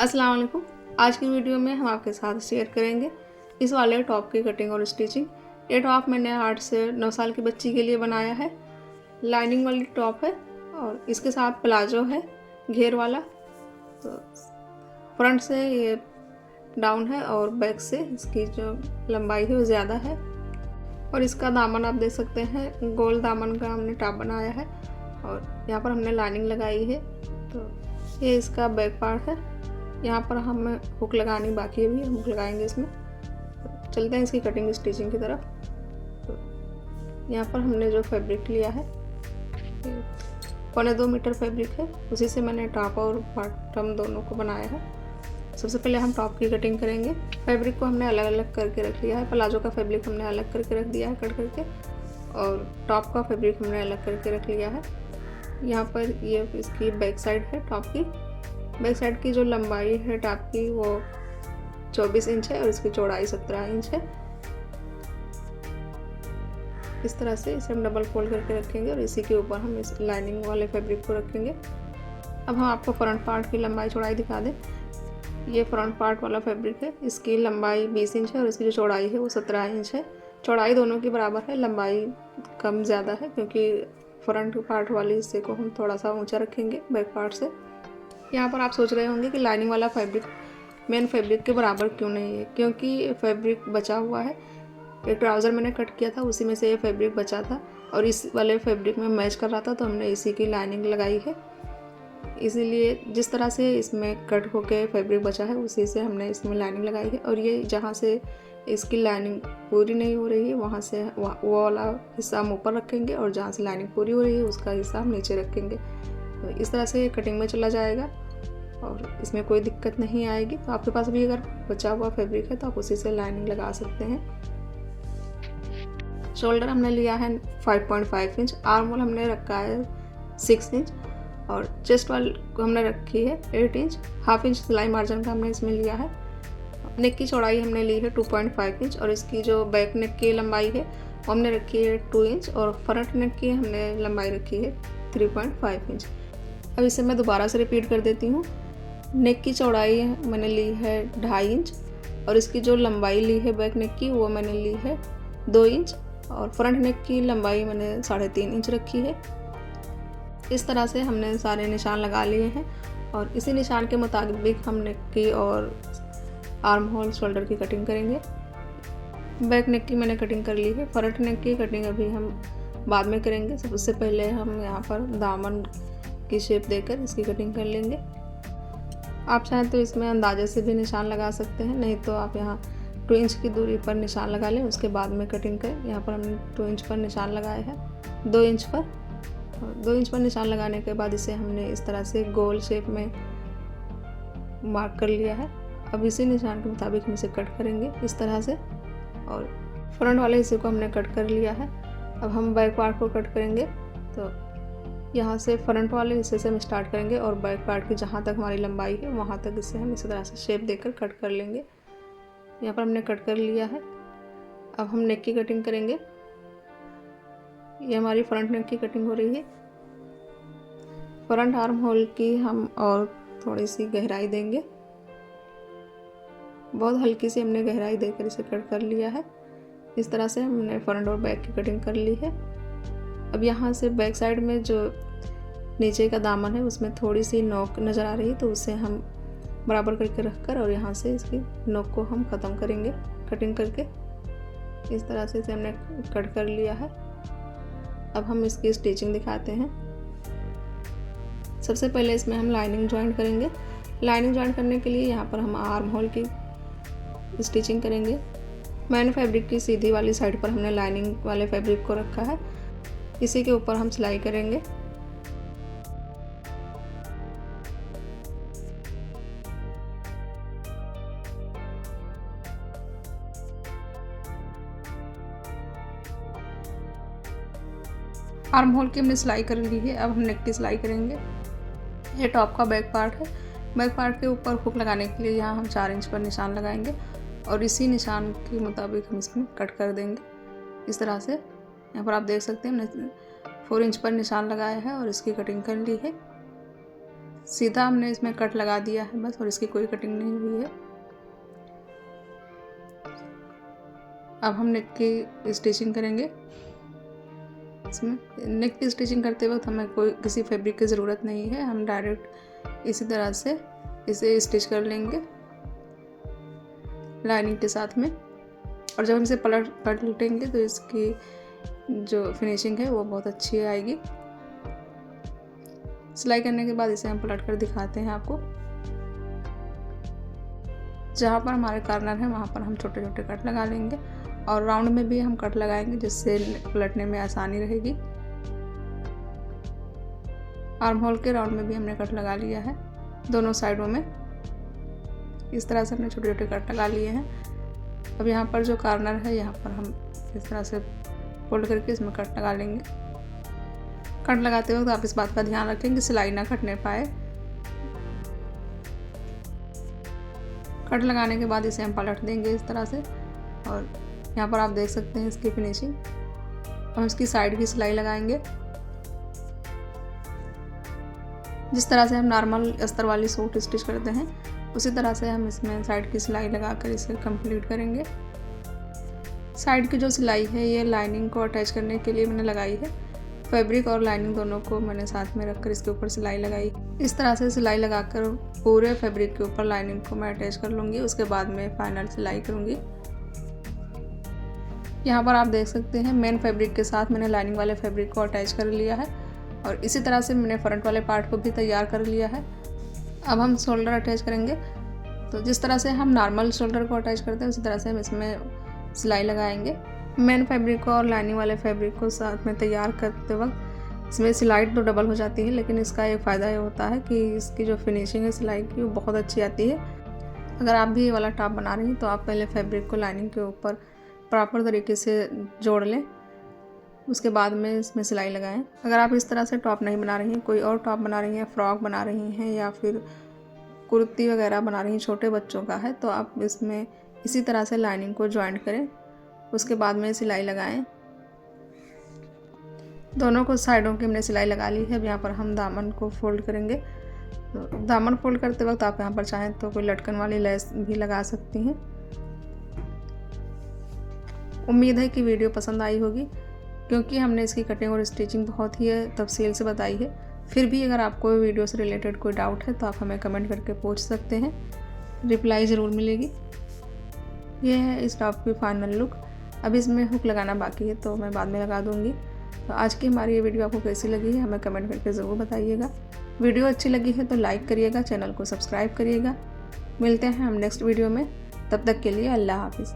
अस्सलाम वालेकुम। आज की वीडियो में हम आपके साथ शेयर करेंगे इस वाले टॉप की कटिंग और स्टिचिंग। ये टॉप मैंने 8 से 9 साल की बच्ची के लिए बनाया है। लाइनिंग वाली टॉप है और इसके साथ प्लाजो है घेर वाला। तो फ्रंट से ये डाउन है और बैक से इसकी जो लंबाई है वो ज़्यादा है। और इसका दामन आप देख सकते हैं, गोल दामन का हमने टॉप बनाया है और यहाँ पर हमने लाइनिंग लगाई है। तो ये इसका बैक पार्ट है। यहाँ पर हमें हुक लगानी बाकी है, भी हम हुक लगाएंगे इसमें। तो चलते हैं इसकी कटिंग स्टिचिंग की तरफ। तो यहाँ पर हमने जो फैब्रिक लिया है 1.25 मीटर फैब्रिक है, उसी से मैंने टॉप और बॉटम दोनों को बनाया है। सबसे पहले हम टॉप की कटिंग करेंगे। फैब्रिक को हमने अलग अलग करके रख लिया है। प्लाजो का फैब्रिक हमने अलग करके रख दिया है कट करके, और टॉप का फैब्रिक हमने अलग करके रख लिया है। यहाँ पर ये इसकी बैक साइड है। टॉप की बैक साइड की जो लंबाई है टॉप की वो 24 इंच है और इसकी चौड़ाई 17 इंच है। इस तरह से इसे हम डबल फोल्ड करके रखेंगे और इसी के ऊपर हम इस लाइनिंग वाले फैब्रिक को रखेंगे। अब हम आपको फ्रंट पार्ट की लंबाई चौड़ाई दिखा दें। ये फ्रंट पार्ट वाला फैब्रिक है, इसकी लंबाई 20 इंच है और इसकी जो चौड़ाई है वो 17 इंच है। चौड़ाई दोनों की बराबर है, लंबाई कम ज़्यादा है क्योंकि फ्रंट पार्ट वाले हिस्से को हम थोड़ा सा ऊंचा रखेंगे बैक पार्ट से। यहाँ पर आप सोच रहे होंगे कि लाइनिंग वाला फैब्रिक मेन फैब्रिक के बराबर क्यों नहीं है, क्योंकि फैब्रिक बचा हुआ है। एक ट्राउज़र मैंने कट किया था, उसी में से ये फैब्रिक बचा था और इस वाले फैब्रिक में मैच कर रहा था, तो हमने इसी की लाइनिंग लगाई है। इसीलिए जिस तरह से इसमें कट होके फैब्रिक बचा है उसी से हमने इसमें लाइनिंग लगाई है। और ये जहाँ से इसकी लाइनिंग पूरी नहीं हो रही है वहाँ से वो वाला हिस्सा हम ऊपर रखेंगे और जहाँ से लाइनिंग पूरी हो रही है उसका हिस्सा हम नीचे रखेंगे। तो इस तरह से ये कटिंग में चला जाएगा और इसमें कोई दिक्कत नहीं आएगी। तो आपके पास भी अगर बचा हुआ फैब्रिक है तो आप उसी से लाइनिंग लगा सकते हैं। शोल्डर हमने लिया है 5.5 इंच, आर्म होल हमने रखा है 6 इंच और चेस्ट वाल को हमने रखी है 8 इंच। हाफ इंच सिलाई मार्जिन का हमने इसमें लिया है। नेक की चौड़ाई हमने ली है 2.5 इंच और इसकी जो बैक नेक की लंबाई है वो हमने रखी है 2 इंच और फ्रंट नेक की हमने लंबाई रखी है 3.5 इंच। अब इसे मैं दोबारा से रिपीट कर देती हूँ। नेक की चौड़ाई मैंने ली है 2.5 इंच और इसकी जो लंबाई ली है बैक नेक की वो मैंने ली है 2 इंच और फ्रंट नेक की लंबाई मैंने 3.5 इंच रखी है। इस तरह से हमने सारे निशान लगा लिए हैं और इसी निशान के मुताबिक हम नेक की और आर्म होल शोल्डर की कटिंग करेंगे। बैक नेक की मैंने कटिंग कर ली है, फ्रंट नेक की कटिंग अभी हम बाद में करेंगे। सबसे पहले हम यहाँ पर दामन की शेप देकर इसकी कटिंग कर लेंगे। आप चाहें तो इसमें अंदाजे से भी निशान लगा सकते हैं, नहीं तो आप यहाँ 2 इंच की दूरी पर निशान लगा लें, उसके बाद में कटिंग करें। यहाँ पर हमने 2 इंच पर निशान लगाए हैं, 2 इंच पर। और 2 इंच पर निशान लगाने के बाद इसे हमने इस तरह से गोल शेप में मार्क कर लिया है। अब इसी निशान के मुताबिक हम इसे कट करेंगे इस तरह से और फ्रंट वाले हिस्से को हमने कट कर लिया है। अब हम बैक पार्ट को कट करेंगे। तो यहाँ से फ्रंट वाले हिस्से से हम स्टार्ट करेंगे और बैक पार्ट की जहाँ तक हमारी लंबाई है वहाँ तक इसे हम इसी तरह से शेप देकर कट कर लेंगे। यहाँ पर हमने कट कर लिया है। अब हम नेक की कटिंग करेंगे। ये हमारी फ्रंट नेक की कटिंग हो रही है। फ्रंट आर्म होल की हम और थोड़ी सी गहराई देंगे, बहुत हल्की सी हमने गहराई देकर इसे कट कर लिया है। इस तरह से हमने फ्रंट और बैक की कटिंग कर ली है। अब यहाँ से बैक साइड में जो नीचे का दामन है उसमें थोड़ी सी नोक नज़र आ रही है, तो उसे हम बराबर करके रखकर और यहाँ से इसकी नोक को हम ख़त्म करेंगे कटिंग करके। इस तरह से इसे हमने कट कर लिया है। अब हम इसकी स्टिचिंग दिखाते हैं। सबसे पहले इसमें हम लाइनिंग ज्वाइन करेंगे। लाइनिंग ज्वाइन करने के लिए यहाँ पर हम आर्म होल की स्टिचिंग करेंगे। मैन फैब्रिक की सीधी वाली साइड पर हमने लाइनिंग वाले फैब्रिक को रखा है, इसी के ऊपर हम सिलाई करेंगे। आर्म होल की हमने सिलाई कर ली है। अब हम नेक की सिलाई करेंगे। ये टॉप का बैक पार्ट है। बैक पार्ट के ऊपर हुक लगाने के लिए यहाँ हम 4 इंच पर निशान लगाएंगे और इसी निशान के मुताबिक हम इसमें कट कर देंगे इस तरह से। यहाँ पर आप देख सकते हैं हमने 4 इंच पर निशान लगाया है और इसकी कटिंग कर ली है। सीधा हमने इसमें कट लगा दिया है बस, और इसकी कोई कटिंग नहीं हुई है। अब हम नेक की स्टिचिंग करेंगे। इसमें नेक की स्टिचिंग करते वक्त हमें किसी फैब्रिक की ज़रूरत नहीं है, हम डायरेक्ट इसी तरह से इसे स्टिच कर लेंगे लाइनिंग के साथ में। और जब हम इसे पलटेंगे तो इसकी जो फिनिशिंग है वो बहुत अच्छी आएगी। सिलाई करने के बाद इसे हम पलट कर दिखाते हैं आपको। जहाँ पर हमारे कॉर्नर है वहाँ पर हम छोटे छोटे कट लगा लेंगे, और राउंड में भी हम कट लगाएंगे जिससे पलटने में आसानी रहेगी। आर्म होल के राउंड में भी हमने कट लगा लिया है दोनों साइडों में। इस तरह से हमने छोटे छोटे कट लगा लिए हैं। अब यहाँ पर जो कॉर्नर है यहाँ पर हम इस तरह से फोल्ड करके इसमें कट लगा लेंगे। कट लगाते वक्त आप इस बात का ध्यान रखें कि सिलाई ना कटने पाए। कट लगाने के बाद इसे हम पलट देंगे इस तरह से, और यहाँ पर आप देख सकते हैं इसकी फिनिशिंग। हम इसकी साइड की सिलाई लगाएंगे। जिस तरह से हम नॉर्मल अस्तर वाली सूट स्टिच करते हैं उसी तरह से हम इसमें साइड की सिलाई लगाकर इसे कंप्लीट करेंगे। साइड की जो सिलाई है ये लाइनिंग को अटैच करने के लिए मैंने लगाई है। फैब्रिक और लाइनिंग दोनों को मैंने साथ में रखकर इसके ऊपर सिलाई लगाई। इस तरह से सिलाई लगाकर पूरे फैब्रिक के ऊपर लाइनिंग को मैं अटैच कर लूँगी। उसके बाद में फाइनल सिलाई करूँगी। यहाँ पर आप देख सकते हैं मेन फैब्रिक के साथ मैंने लाइनिंग वाले फैब्रिक को अटैच कर लिया है, और इसी तरह से मैंने फ्रंट वाले पार्ट को भी तैयार कर लिया है। अब हम शोल्डर अटैच करेंगे। तो जिस तरह से हम नॉर्मल शोल्डर को अटैच करते हैं उसी तरह से हम इसमें सिलाई लगाएंगे। मेन फैब्रिक को और लाइनिंग वाले फैब्रिक को साथ में तैयार करते वक्त इसमें सिलाई तो डबल हो जाती है, लेकिन इसका एक फ़ायदा ये होता है कि इसकी जो फिनिशिंग है सिलाई की वो बहुत अच्छी आती है। अगर आप भी ये वाला टॉप बना रही हैं तो आप पहले फैब्रिक को लाइनिंग के ऊपर प्रॉपर तरीके से जोड़ लें, उसके बाद में इसमें सिलाई लगाएं। अगर आप इस तरह से टॉप नहीं बना रही हैं, कोई और टॉप बना रही हैं, फ्रॉक बना रही हैं या फिर कुर्ती वगैरह बना रही हैं, छोटे बच्चों का है, तो आप इसमें इसी तरह से लाइनिंग को जॉइंट करें, उसके बाद में सिलाई लगाएं। दोनों को साइडों की हमने सिलाई लगा ली है। अब यहाँ पर हम दामन को फोल्ड करेंगे। तो दामन फोल्ड करते वक्त आप यहाँ पर चाहें तो कोई लटकन वाली लेस भी लगा सकती हैं। उम्मीद है कि वीडियो पसंद आई होगी, क्योंकि हमने इसकी कटिंग और स्टिचिंग बहुत ही तफसील से बताई है। फिर भी अगर आपको वीडियो से रिलेटेड कोई डाउट है तो आप हमें कमेंट करके पूछ सकते हैं, रिप्लाई ज़रूर मिलेगी। यह है इस टॉप की फाइनल लुक। अब इसमें हुक लगाना बाकी है तो मैं बाद में लगा दूँगी। तो आज की हमारी ये वीडियो आपको कैसी लगी है हमें कमेंट करके ज़रूर बताइएगा। वीडियो अच्छी लगी है तो लाइक करिएगा, चैनल को सब्सक्राइब करिएगा। मिलते हैं हम नेक्स्ट वीडियो में, तब तक के लिए अल्लाह हाफिज़।